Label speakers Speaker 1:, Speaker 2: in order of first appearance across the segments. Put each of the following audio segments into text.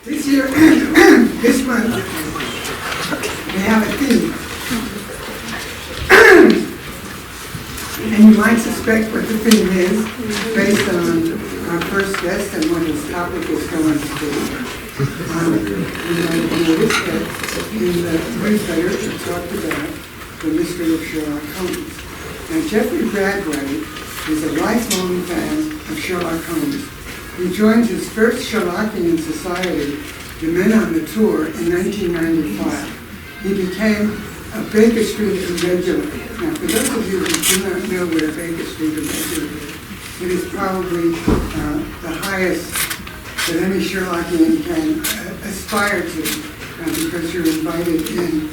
Speaker 1: This year, this month, we have a theme. And you might suspect what the theme is based on our first guest and what his topic is going to be. You might notice that in the newsletter it talked about the mystery of Sherlock Holmes. Now, Jeffry Bradway is a lifelong fan of Sherlock Holmes. He joined his first Sherlockian society, the Men on the Tour, in 1995. He became a Baker Street Irregular. Now, for those of you who do not know what a Baker Street Irregular is, it is probably the highest that any Sherlockian can aspire to, because you're invited in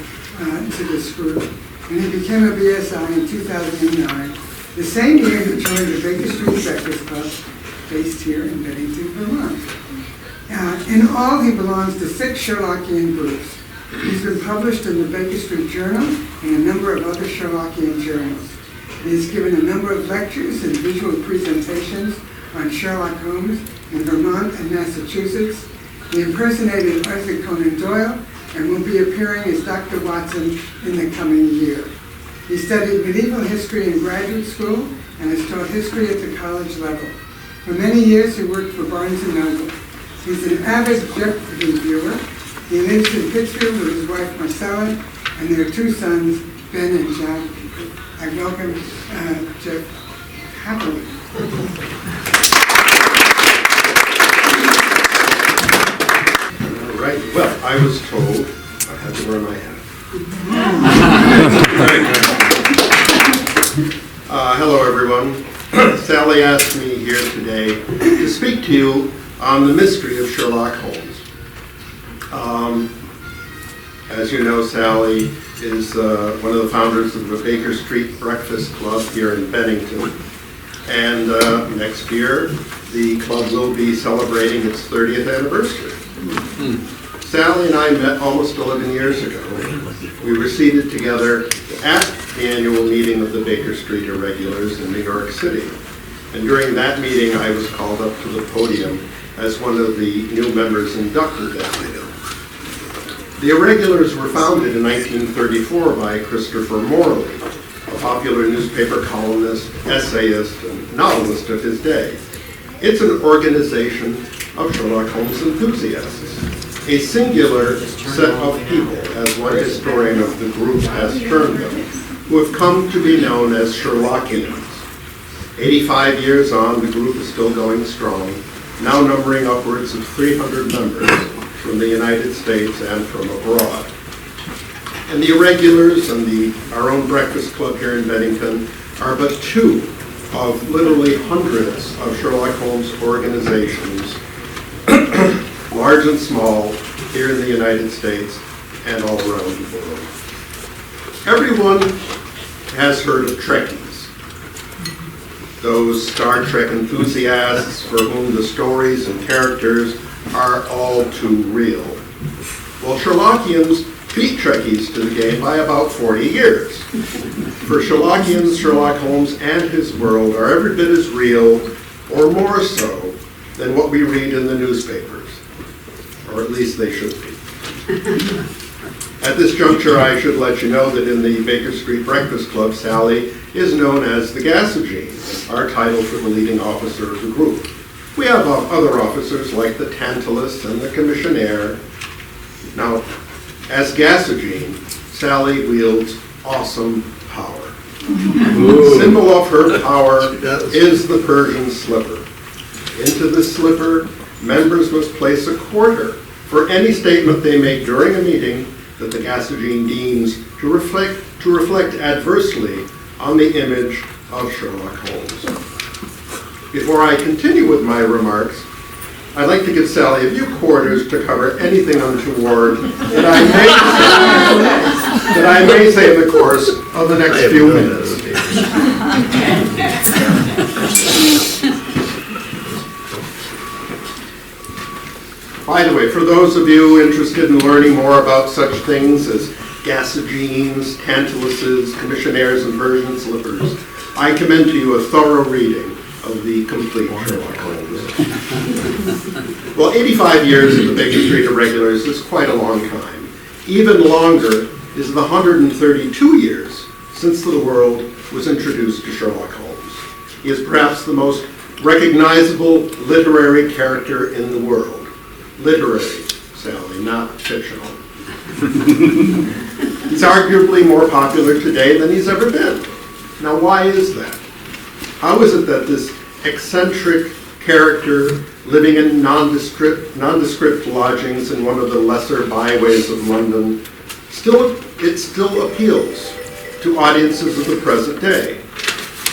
Speaker 1: to this group. And he became a BSI in 2009, the same year he joined the Baker Street Breakfast Club, based here in Bennington, Vermont. In all, he belongs to 6 Sherlockian groups. He's been published in the Baker Street Journal and a number of other Sherlockian journals. He's given a number of lectures and visual presentations on Sherlock Holmes in Vermont and Massachusetts. He impersonated Arthur Conan Doyle and will be appearing as Dr. Watson in the coming year. He studied medieval history in graduate school and has taught history at the college level. For many years, he worked for Barnes & Noble. He's an avid Jeopardy viewer. He lives in Pittsfield with his wife, Marcella, and their 2 sons, Ben and Jack. I welcome Jeff happily.
Speaker 2: All right. Well, I was told I had to wear my hat. Hello, everyone. Sally asked me here today to speak to you on the mystery of Sherlock Holmes. As you know, Sally is one of the founders of the Baker Street Breakfast Club here in Bennington. And next year, the club will be celebrating its 30th anniversary. Sally and I met almost 11 years ago. We were seated together at the annual meeting of the Baker Street Irregulars in New York City. And during that meeting, I was called up to the podium as one of the new members inducted that year. The Irregulars were founded in 1934 by Christopher Morley, a popular newspaper columnist, essayist, and novelist of his day. It's an organization of Sherlock Holmes enthusiasts, a singular set of people, as one historian of the group has termed them, who have come to be known as Sherlockians. 85 years on, the group is still going strong, now numbering upwards of 300 members from the United States and from abroad. And the Irregulars and our own breakfast club here in Bennington are but 2 of literally hundreds of Sherlock Holmes organizations, large and small, here in the United States and all around the world. Everyone has heard of Trekkies, those Star Trek enthusiasts for whom the stories and characters are all too real. Well, Sherlockians beat Trekkies to the game by about 40 years. For Sherlockians, Sherlock Holmes and his world are every bit as real, or more so, than what we read in the newspapers. Or at least they should be. At this juncture, I should let you know that in the Baker Street Breakfast Club, Sally is known as the Gassagine, our title for the leading officer of the group. We have other officers like the Tantalus and the Commissionaire. Now, as Gassagine, Sally wields awesome power. The symbol of her power is the Persian slipper. Into the slipper, members must place a quarter for any statement they make during a meeting that the Gassagine deems to reflect adversely on the image of Sherlock Holmes. Before I continue with my remarks, I'd like to give Sally a few quarters to cover anything untoward that I may say in the course of the next few minutes. By the way, for those of you interested in learning more about such things as Gassagines, Tantaluses, Commissionaires, and Persian slippers, I commend to you a thorough reading of the complete Sherlock Holmes. Well, 85 years of the Baker Street Irregulars is quite a long time. Even longer is the 132 years since the world was introduced to Sherlock Holmes. He is perhaps the most recognizable literary character in the world. Literary, Sally, not fictional. He's arguably more popular today than he's ever been. Now, why is that? How is it that this eccentric character living in nondescript lodgings in one of the lesser byways of London still appeals to audiences of the present day?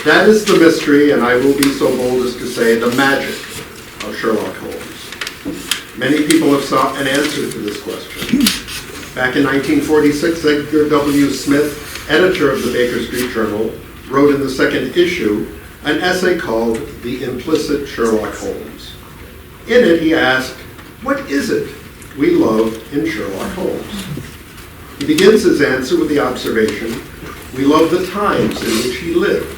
Speaker 2: That is the mystery, and I will be so bold as to say the magic of Sherlock Holmes. Many people have sought an answer to this question. Back in 1946, Edgar W. Smith, editor of the Baker Street Journal, wrote in the second issue an essay called The Implicit Sherlock Holmes. In it, he asked, what is it we love in Sherlock Holmes? He begins his answer with the observation, we love the times in which he lived.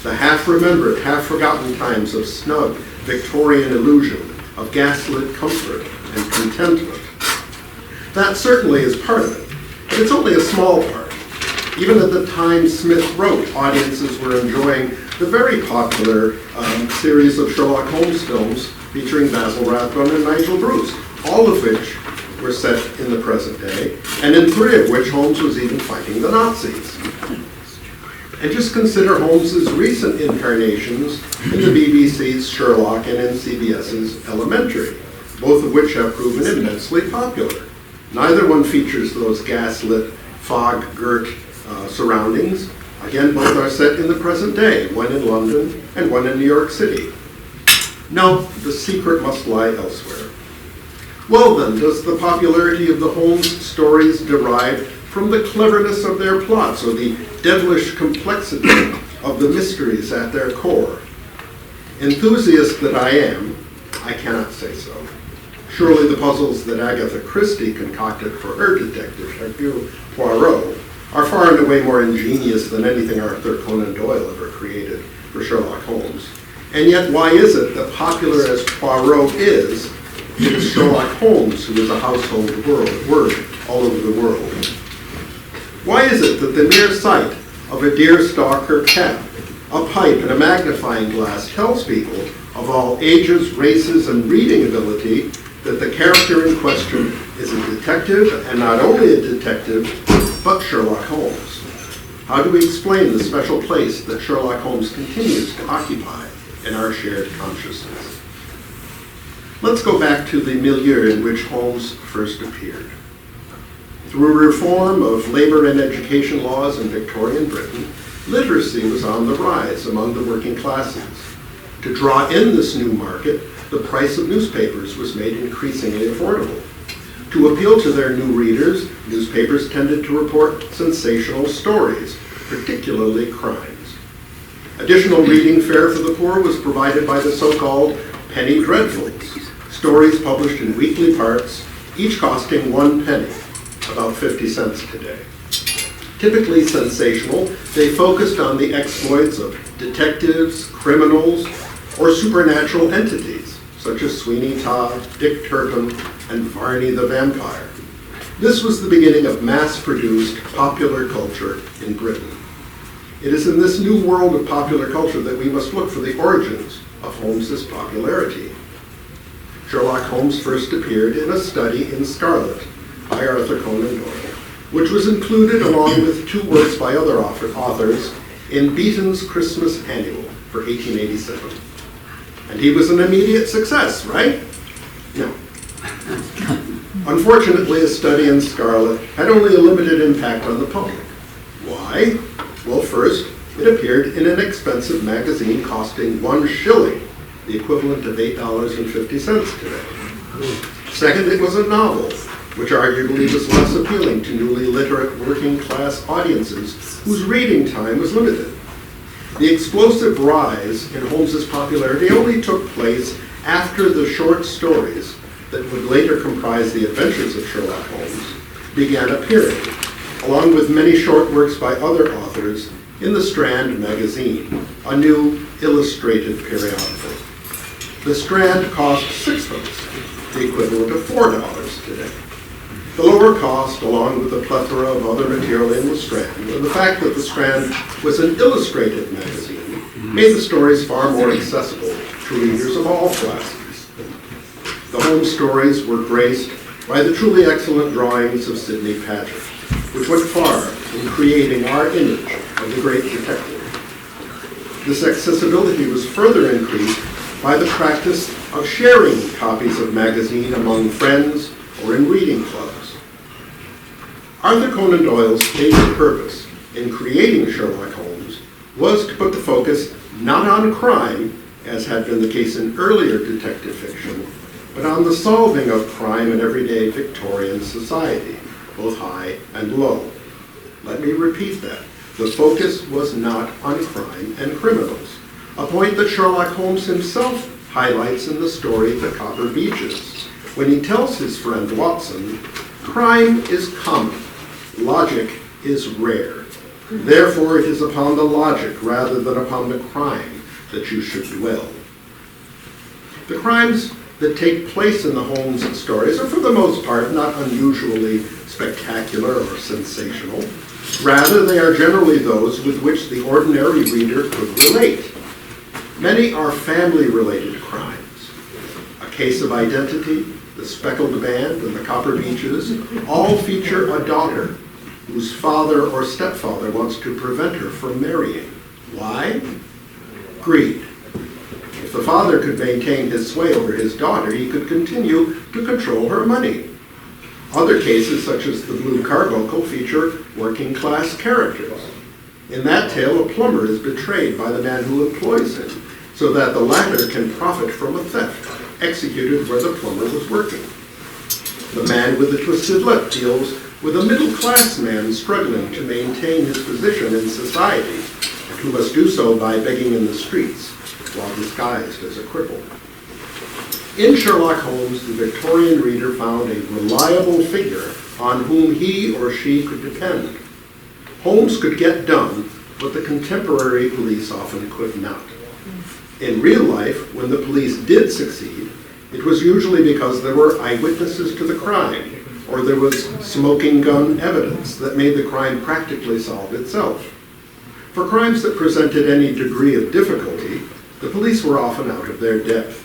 Speaker 2: The half-remembered, half-forgotten times of snug Victorian illusion, of gaslit comfort and contentment. That certainly is part of it, but it's only a small part. Even at the time Smith wrote, audiences were enjoying the very popular series of Sherlock Holmes films featuring Basil Rathbone and Nigel Bruce, all of which were set in the present day, and in 3 of which Holmes was even fighting the Nazis. And just consider Holmes's recent incarnations in the BBC's Sherlock and in CBS's Elementary, both of which have proven immensely popular. Neither one features those gaslit, fog-girt surroundings. Again, both are set in the present day, one in London and one in New York City. No, the secret must lie elsewhere. Well then, does the popularity of the Holmes stories derive from the cleverness of their plots or the devilish complexity of the mysteries at their core? Enthusiast that I am, I cannot say so. Surely the puzzles that Agatha Christie concocted for her detective, Hercule Poirot, are far and away more ingenious than anything Arthur Conan Doyle ever created for Sherlock Holmes. And yet, why is it that popular as Poirot is, it is Sherlock Holmes who is a household word all over the world? Why is it that the mere sight of a deerstalker cap, a pipe, and a magnifying glass tells people of all ages, races, and reading ability that the character in question is a detective, and not only a detective, but Sherlock Holmes? How do we explain the special place that Sherlock Holmes continues to occupy in our shared consciousness? Let's go back to the milieu in which Holmes first appeared. Through reform of labor and education laws in Victorian Britain, literacy was on the rise among the working classes. To draw in this new market, the price of newspapers was made increasingly affordable. To appeal to their new readers, newspapers tended to report sensational stories, particularly crimes. Additional reading fare for the poor was provided by the so-called penny dreadfuls, stories published in weekly parts, each costing 1 penny, about 50 cents today. Typically sensational, they focused on the exploits of detectives, criminals, or supernatural entities, such as Sweeney Todd, Dick Turpin, and Varney the Vampire. This was the beginning of mass-produced popular culture in Britain. It is in this new world of popular culture that we must look for the origins of Holmes's popularity. Sherlock Holmes first appeared in A Study in Scarlet by Arthur Conan Doyle, which was included along with 2 works by other authors in Beeton's Christmas Annual for 1887. And he was an immediate success, right? No. Unfortunately, A Study in Scarlet had only a limited impact on the public. Why? Well, first, it appeared in an expensive magazine costing 1 shilling, the equivalent of $8.50 today. Second, it was a novel, which arguably was less appealing to newly literate working class audiences whose reading time was limited. The explosive rise in Holmes's popularity only took place after the short stories that would later comprise the adventures of Sherlock Holmes began appearing, along with many short works by other authors in the Strand magazine, a new illustrated periodical. The Strand cost 6 votes, the equivalent of $4 today. The lower cost, along with the plethora of other material in the Strand, and the fact that the Strand was an illustrated magazine, made the stories far more accessible to readers of all classes. The Holmes stories were graced by the truly excellent drawings of Sidney Paget, which went far in creating our image of the great detective. This accessibility was further increased by the practice of sharing copies of magazine among friends or in reading clubs. Arthur Conan Doyle's stated purpose in creating Sherlock Holmes was to put the focus not on crime, as had been the case in earlier detective fiction, but on the solving of crime in everyday Victorian society, both high and low. Let me repeat that. The focus was not on crime and criminals, a point that Sherlock Holmes himself highlights in the story The Copper Beeches, when he tells his friend Watson, "Crime is common, logic is rare. Therefore it is upon the logic rather than upon the crime that you should dwell." The crimes that take place in the Holmes stories are for the most part not unusually spectacular or sensational. Rather, they are generally those with which the ordinary reader could relate. Many are family-related crimes. A Case of Identity, The Speckled Band, and The Copper Beeches all feature a daughter whose father or stepfather wants to prevent her from marrying. Why? Greed. If the father could maintain his sway over his daughter, he could continue to control her money. Other cases, such as The Blue Carbuncle, feature working-class characters. In that tale, a plumber is betrayed by the man who employs him, so that the latter can profit from a theft executed where the plumber was working. The Man with the Twisted Lip deals with a middle-class man struggling to maintain his position in society, and who must do so by begging in the streets while disguised as a cripple. In Sherlock Holmes, the Victorian reader found a reliable figure on whom he or she could depend. Holmes could get done what the contemporary police often could not. In real life, when the police did succeed, it was usually because there were eyewitnesses to the crime, or there was smoking gun evidence that made the crime practically solve itself. For crimes that presented any degree of difficulty, the police were often out of their depth.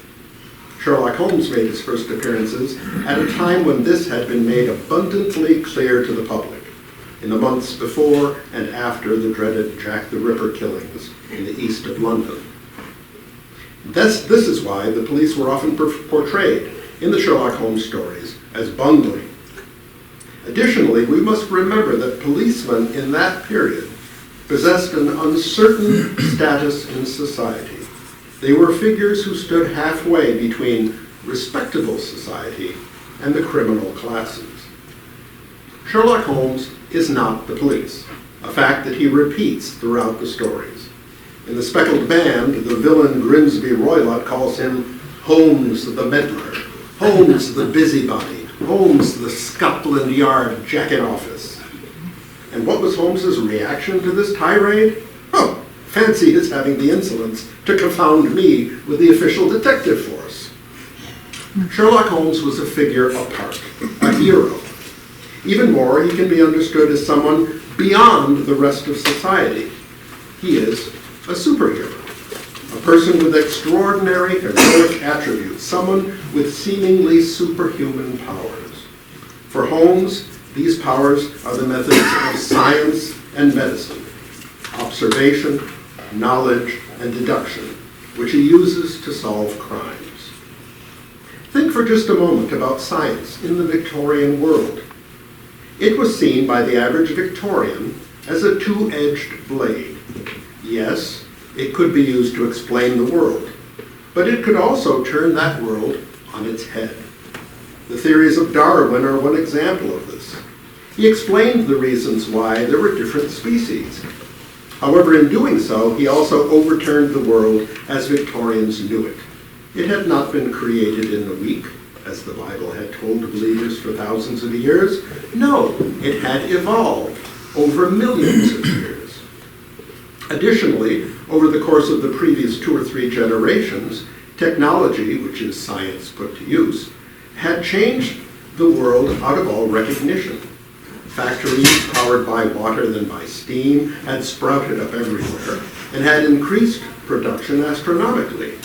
Speaker 2: Sherlock Holmes made his first appearances at a time when this had been made abundantly clear to the public, in the months before and after the dreaded Jack the Ripper killings in the east of London. This is why the police were often portrayed in the Sherlock Holmes stories as bungling. Additionally, we must remember that policemen in that period possessed an uncertain status in society. They were figures who stood halfway between respectable society and the criminal classes. Sherlock Holmes is not the police, a fact that he repeats throughout the stories. In The Speckled Band, the villain Grimsby Roylott calls him Holmes the Meddler, Holmes the Busybody, Holmes the Scotland Yard jack-in-office. And what was Holmes's reaction to this tirade? Oh, fancy his having the insolence to confound me with the official detective force. Sherlock Holmes was a figure apart, a hero. Even more, he can be understood as someone beyond the rest of society. He is a superhero, a person with extraordinary heroic attributes, someone with seemingly superhuman powers. For Holmes, these powers are the methods of science and medicine, observation, knowledge, and deduction, which he uses to solve crimes. Think for just a moment about science in the Victorian world. It was seen by the average Victorian as a two-edged blade. Yes, it could be used to explain the world, but it could also turn that world on its head. The theories of Darwin are one example of this. He explained the reasons why there were different species. However, in doing so, he also overturned the world as Victorians knew it. It had not been created in a week, as the Bible had told the believers for thousands of years. No, it had evolved over millions of years. Additionally, Over the course of the previous 2 or 3 generations, technology, which is science put to use, had changed the world out of all recognition. Factories powered by water than by steam had sprouted up everywhere and had increased production astronomically.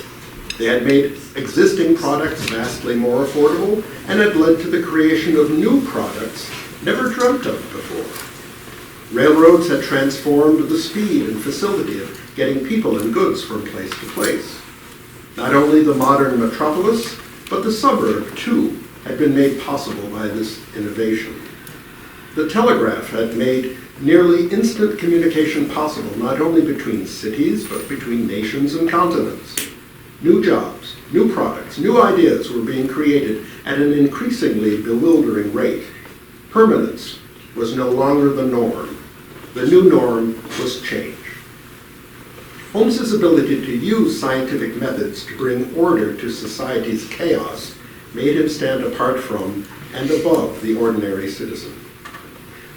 Speaker 2: They had made existing products vastly more affordable and had led to the creation of new products never dreamt of before. Railroads had transformed the speed and facility of getting people and goods from place to place. Not only the modern metropolis, but the suburb, too, had been made possible by this innovation. The telegraph had made nearly instant communication possible, not only between cities, but between nations and continents. New jobs, new products, new ideas were being created at an increasingly bewildering rate. Permanence was no longer the norm. The new norm was change. Holmes's ability to use scientific methods to bring order to society's chaos made him stand apart from and above the ordinary citizen.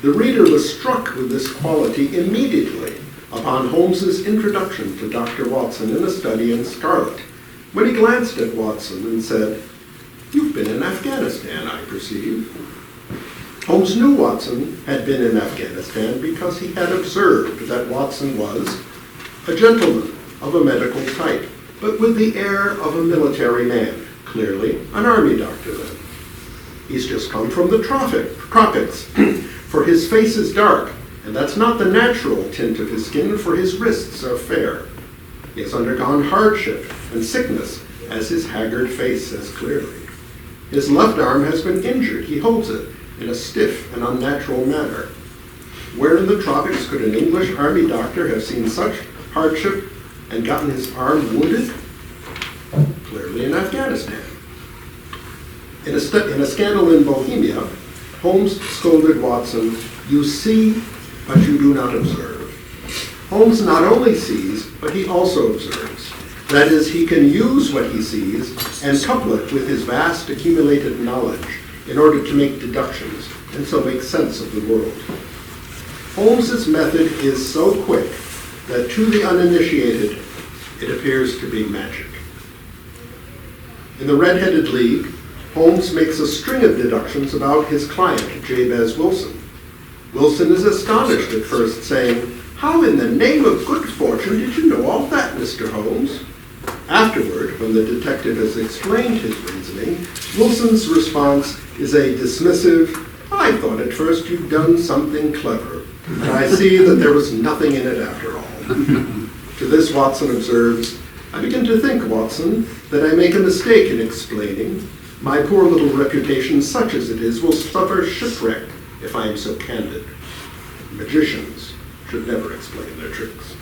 Speaker 2: The reader was struck with this quality immediately upon Holmes's introduction to Dr. Watson in A Study in Scarlet, when he glanced at Watson and said, "You've been in Afghanistan, I perceive." Holmes knew Watson had been in Afghanistan because he had observed that Watson was a gentleman of a medical type, but with the air of a military man, clearly an army doctor then. He's just come from the tropics, for his face is dark, and that's not the natural tint of his skin, for his wrists are fair. He has undergone hardship and sickness, as his haggard face says clearly. His left arm has been injured. He holds it in a stiff and unnatural manner. Where in the tropics could an English army doctor have seen such hardship and gotten his arm wounded? Clearly in Afghanistan. In a scandal in Bohemia, Holmes scolded Watson, "You see, but you do not observe." Holmes not only sees, but he also observes. That is, he can use what he sees and couple it with his vast accumulated knowledge in order to make deductions and so make sense of the world. Holmes's method is so quick that to the uninitiated, it appears to be magic. In The Red-Headed League, Holmes makes a string of deductions about his client, Jabez Wilson. Wilson is astonished at first, saying, "How in the name of good fortune did you know all that, Mr. Holmes?" Afterward, when the detective has explained his reasoning, Wilson's response is a dismissive, "I thought at first you'd done something clever, and I see that there was nothing in it after all." To this Watson observes, "I begin to think, Watson, that I make a mistake in explaining. My poor little reputation, such as it is, will suffer shipwreck if I am so candid. Magicians should never explain their tricks."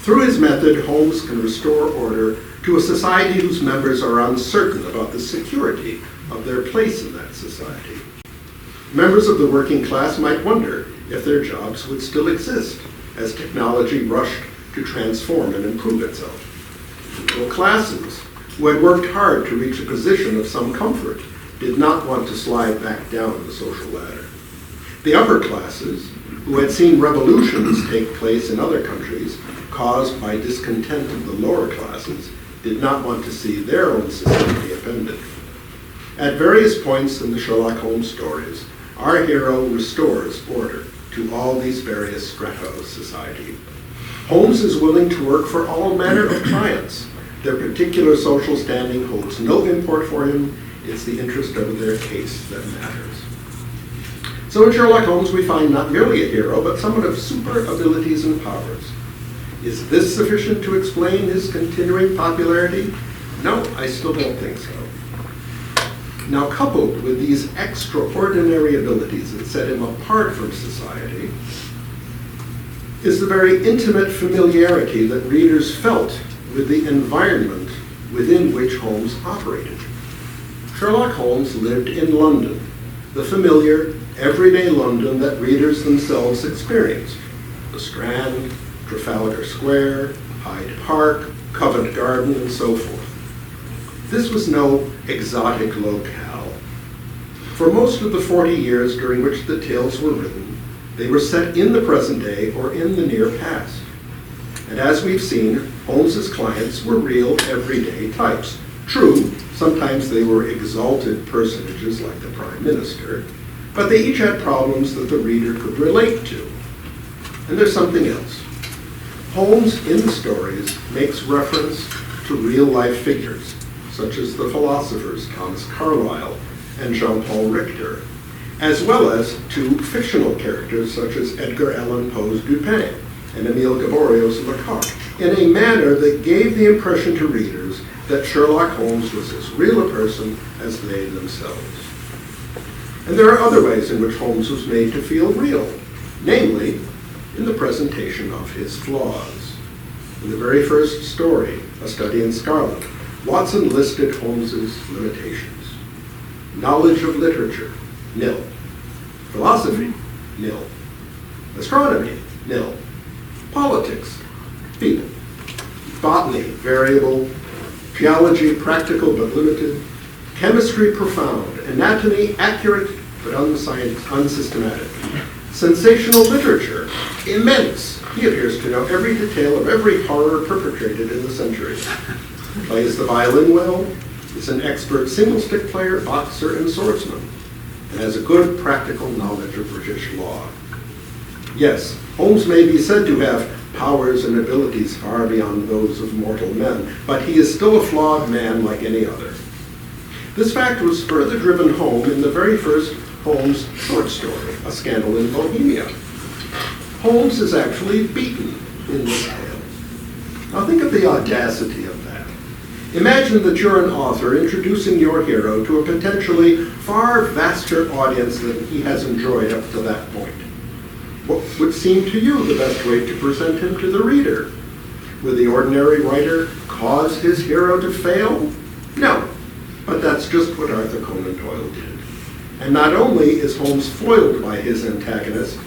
Speaker 2: Through his method, Holmes can restore order to a society whose members are uncertain about the security of their place in that society. Members of the working class might wonder if their jobs would still exist as technology rushed to transform and improve itself. Middle classes, who had worked hard to reach a position of some comfort, did not want to slide back down the social ladder. The upper classes, who had seen revolutions take place in other countries caused by discontent of the lower classes, did not want to see their own society upended. At various points in the Sherlock Holmes stories, our hero restores order to all these various strata of society. Holmes is willing to work for all manner of clients. Their particular social standing holds no import for him. It's the interest of their case that matters. So in Sherlock Holmes, we find not merely a hero, but someone of super abilities and powers. Is this sufficient to explain his continuing popularity? No, I still don't think so. Now, coupled with these extraordinary abilities that set him apart from society, is the very intimate familiarity that readers felt with the environment within which Holmes operated. Sherlock Holmes lived in London, the familiar, everyday London that readers themselves experienced. The Strand, Trafalgar Square, Hyde Park, Covent Garden, and so forth. This was no exotic locale. For most of the 40 years during which the tales were written, they were set in the present day or in the near past. And as we've seen, Holmes's clients were real, everyday types. True, sometimes they were exalted personages like the Prime Minister, but they each had problems that the reader could relate to. And there's something else. Holmes, in the stories, makes reference to real-life figures, such as the philosophers Thomas Carlyle and Jean-Paul Richter, as well as to fictional characters such as Edgar Allan Poe's Dupin and Emile Gaboriau's Lecoq, in a manner that gave the impression to readers that Sherlock Holmes was as real a person as they themselves. And there are other ways in which Holmes was made to feel real, namely, in the presentation of his flaws. In the very first story, A Study in Scarlet, Watson listed Holmes's limitations. Knowledge of literature, nil. Philosophy, nil. Astronomy, nil. Politics, feeble. Botany, variable. Geology, practical but limited. Chemistry, profound. Anatomy, accurate but unsystematic. Sensational literature, immense. He appears to know every detail of every horror perpetrated in the century. Plays the violin well, is an expert single-stick player, boxer, and swordsman, and has a good practical knowledge of British law. Yes, Holmes may be said to have powers and abilities far beyond those of mortal men, but he is still a flawed man like any other. This fact was further driven home in the very first Holmes short story, A Scandal in Bohemia. Holmes is actually beaten in this tale. Now think of the audacity of that. Imagine that you're an author introducing your hero to a potentially far vaster audience than he has enjoyed up to that point. What would seem to you the best way to present him to the reader? Would the ordinary writer cause his hero to fail? No, but that's just what Arthur Conan Doyle did. And not only is Holmes foiled by his antagonist,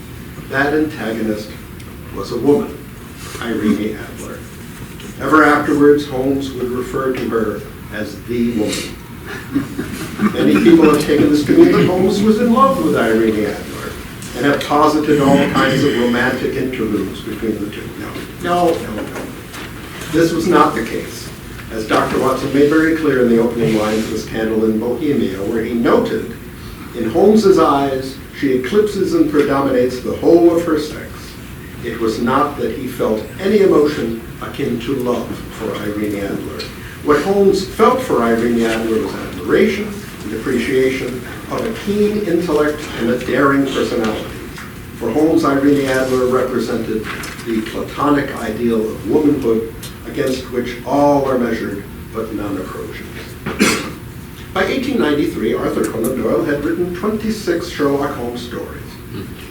Speaker 2: that antagonist was a woman, Irene Adler. Ever afterwards, Holmes would refer to her as the woman. Many people have taken this to mean that Holmes was in love with Irene Adler and have posited all kinds of romantic interludes between the two. No. This was not the case, as Dr. Watson made very clear in the opening lines of A Scandal in Bohemia, where he noted, in Holmes's eyes, she eclipses and predominates the whole of her sex. It was not that he felt any emotion akin to love for Irene Adler. What Holmes felt for Irene Adler was admiration and appreciation of a keen intellect and a daring personality. For Holmes, Irene Adler represented the platonic ideal of womanhood against which all are measured but none approaches. By 1893, Arthur Conan Doyle had written 26 Sherlock Holmes stories.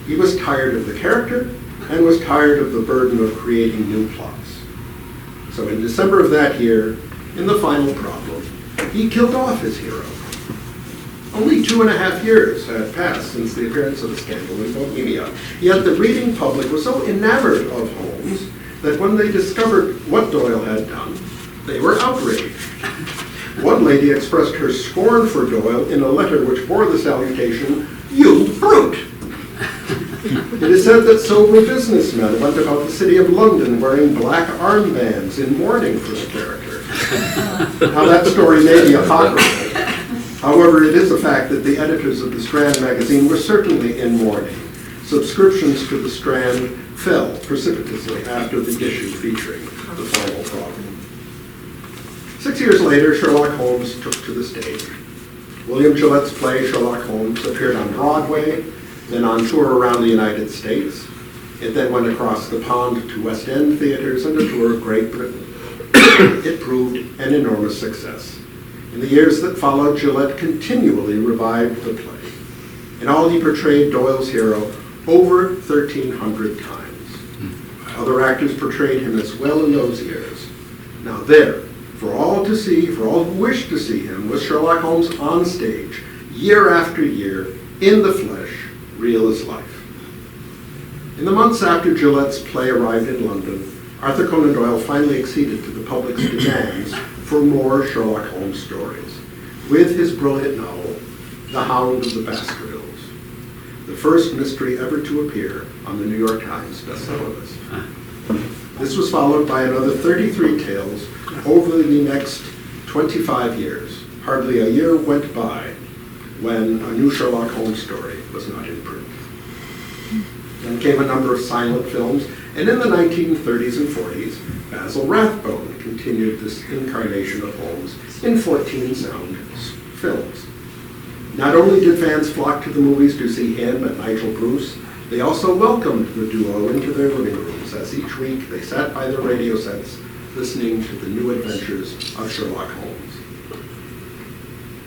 Speaker 2: He was tired of the character and was tired of the burden of creating new plots. So in December of that year, in the final problem, he killed off his hero. Only 2.5 years had passed since the appearance of A Scandal in Bohemia, yet the reading public was so enamored of Holmes that when they discovered what Doyle had done, they were outraged. One lady expressed her scorn for Doyle in a letter which bore the salutation, "You brute!" It is said that sober businessmen went about the city of London wearing black armbands in mourning for the character. Now that story may be apocryphal. However, it is a fact that the editors of the Strand magazine were certainly in mourning. Subscriptions to the Strand fell precipitously after the issue featuring the final problem. 6 years later, Sherlock Holmes took to the stage. William Gillette's play Sherlock Holmes appeared on Broadway, then on tour around the United States. It then went across the pond to West End theaters and a tour of Great Britain. It proved an enormous success. In the years that followed, Gillette continually revived the play. In all, he portrayed Doyle's hero over 1,300 times. Other actors portrayed him as well in those years. Now there, for all to see, for all who wished to see him, was Sherlock Holmes on stage, year after year, in the flesh, real as life. In the months after Gillette's play arrived in London, Arthur Conan Doyle finally acceded to the public's demands for more Sherlock Holmes stories, with his brilliant novel, The Hound of the Baskervilles, the first mystery ever to appear on the New York Times bestseller list. This was followed by another 33 tales over the next 25 years. Hardly a year went by when a new Sherlock Holmes story was not in print. Then came a number of silent films, and in the 1930s and 40s, Basil Rathbone continued this incarnation of Holmes in 14 sound films. Not only did fans flock to the movies to see him and Nigel Bruce, they also welcomed the duo into their living rooms as each week they sat by their radio sets listening to the new adventures of Sherlock Holmes.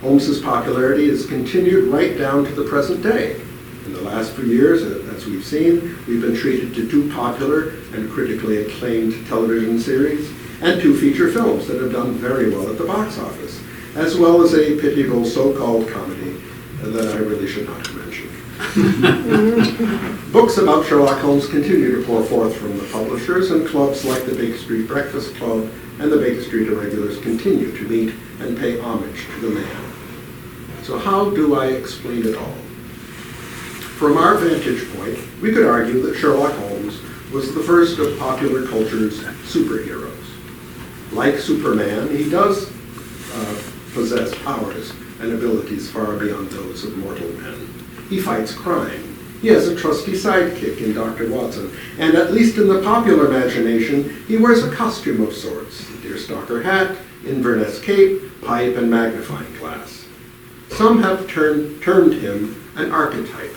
Speaker 2: Holmes's popularity has continued right down to the present day. In the last few years, as we've seen, we've been treated to 2 popular and critically acclaimed television series and 2 feature films that have done very well at the box office, as well as a pitiable so-called comedy that I really should not mention. Books about Sherlock Holmes continue to pour forth from the publishers, and clubs like the Baker Street Breakfast Club and the Baker Street Irregulars continue to meet and pay homage to the man. So how do I explain it all? From our vantage point, we could argue that Sherlock Holmes was the first of popular culture's superheroes. Like Superman, he does possess powers and abilities far beyond those of mortal men. He fights crime. He has a trusty sidekick in Dr. Watson, and at least in the popular imagination, he wears a costume of sorts: a deerstalker hat, Inverness cape, pipe, and magnifying glass. Some have termed him an archetype,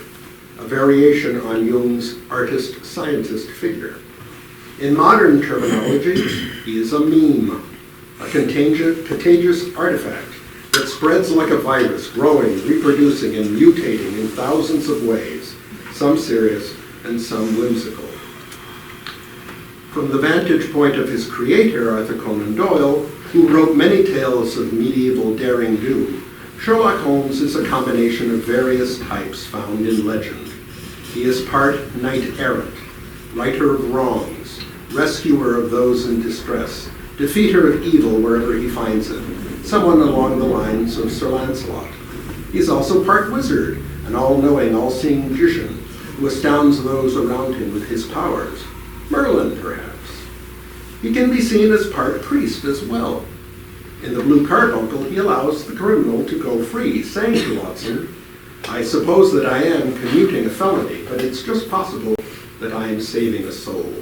Speaker 2: a variation on Jung's artist-scientist figure. In modern terminology, he is a meme, a contagious artifact that spreads like a virus, growing, reproducing, and mutating in thousands of ways, some serious and some whimsical. From the vantage point of his creator, Arthur Conan Doyle, who wrote many tales of medieval daring-do, Sherlock Holmes is a combination of various types found in legend. He is part knight-errant, righter of wrongs, rescuer of those in distress, defeater of evil wherever he finds it, someone along the lines of Sir Lancelot. He's also part wizard, an all-knowing, all-seeing magician who astounds those around him with his powers. Merlin, perhaps. He can be seen as part priest as well. In The Blue Carbuncle, he allows the criminal to go free, saying to Watson, "I suppose that I am commuting a felony, but it's just possible that I am saving a soul.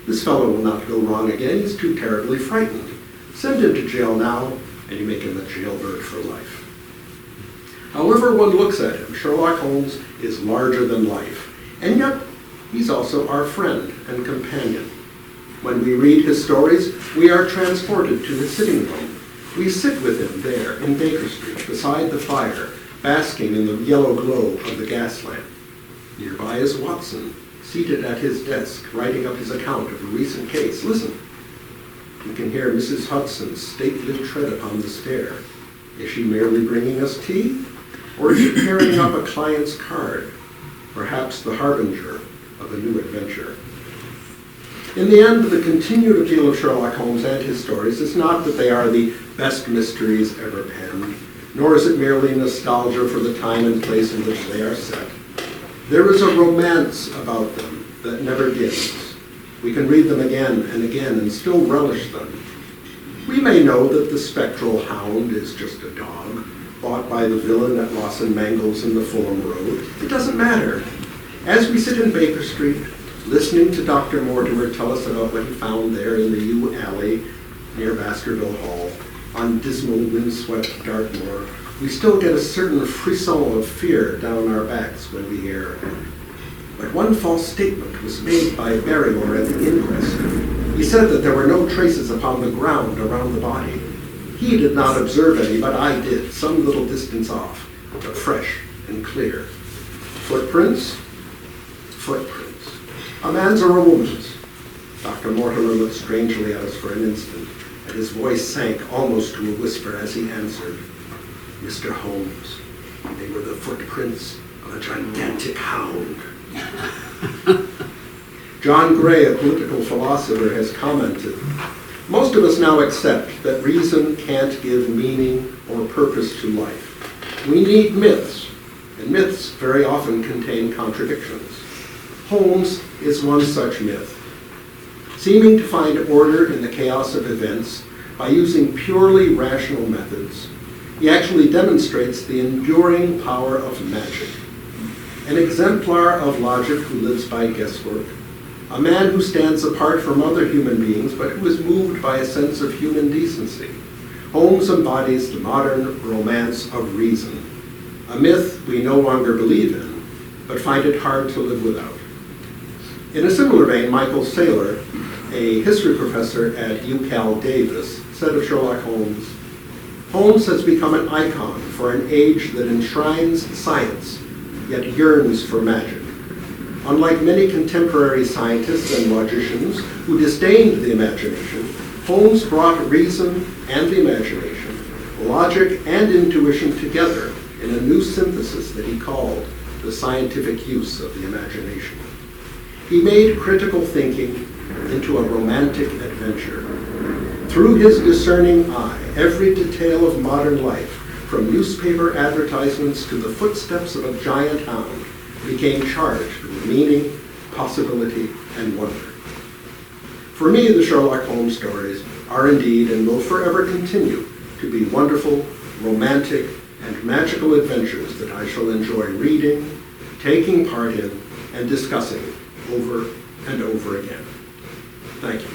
Speaker 2: This fellow will not go wrong again. He's too terribly frightened. Send him to jail now, and you make him a jailbird for life." However one looks at him, Sherlock Holmes is larger than life, and yet he's also our friend and companion. When we read his stories, we are transported to his sitting room. We sit with him there in Baker Street, beside the fire, basking in the yellow glow of the gas lamp. Nearby is Watson, seated at his desk, writing up his account of a recent case. Listen. You can hear Mrs. Hudson's stately tread upon the stair. Is she merely bringing us tea? Or is she carrying up a client's card, perhaps the harbinger of a new adventure? In the end, the continued appeal of Sherlock Holmes and his stories is not that they are the best mysteries ever penned, nor is it merely nostalgia for the time and place in which they are set. There is a romance about them that never dims. We can read them again and again and still relish them. We may know that the spectral hound is just a dog, bought by the villain at Lawson Mangles in the Fulham Road. It doesn't matter. As we sit in Baker Street, listening to Dr. Mortimer tell us about what he found there in the yew alley near Baskerville Hall, on dismal, windswept Dartmoor, we still get a certain frisson of fear down our backs when we hear, "But one false statement was made by Barrymore at the inquest. He said that there were no traces upon the ground around the body. He did not observe any, but I did, some little distance off, but fresh and clear. Footprints? Footprints. A man's or a woman's?" Dr. Mortimer looked strangely at us for an instant, and his voice sank almost to a whisper as he answered, "Mr. Holmes, they were the footprints of a gigantic hound." John Gray, a political philosopher, has commented, "Most of us now accept that reason can't give meaning or purpose to life. We need myths, and myths very often contain contradictions. Holmes is one such myth. seeming to find order in the chaos of events by using purely rational methods, he actually demonstrates the enduring power of magic. An exemplar of logic who lives by guesswork, a man who stands apart from other human beings but who is moved by a sense of human decency, Holmes embodies the modern romance of reason, a myth we no longer believe in, but find it hard to live without. In a similar vein, Michael Saylor, a history professor at UCal Davis, said of Sherlock Holmes, "Holmes has become an icon for an age that enshrines science, yet yearns for magic. Unlike many contemporary scientists and logicians who disdained the imagination, Holmes brought reason and the imagination, logic and intuition together in a new synthesis that he called the scientific use of the imagination. He made critical thinking into a romantic adventure. Through his discerning eye, every detail of modern life, from newspaper advertisements to the footsteps of a giant hound, became charged with meaning, possibility, and wonder. For me, the Sherlock Holmes stories are indeed and will forever continue to be wonderful, romantic, and magical adventures that I shall enjoy reading, taking part in, and discussing over and over again. Thank you.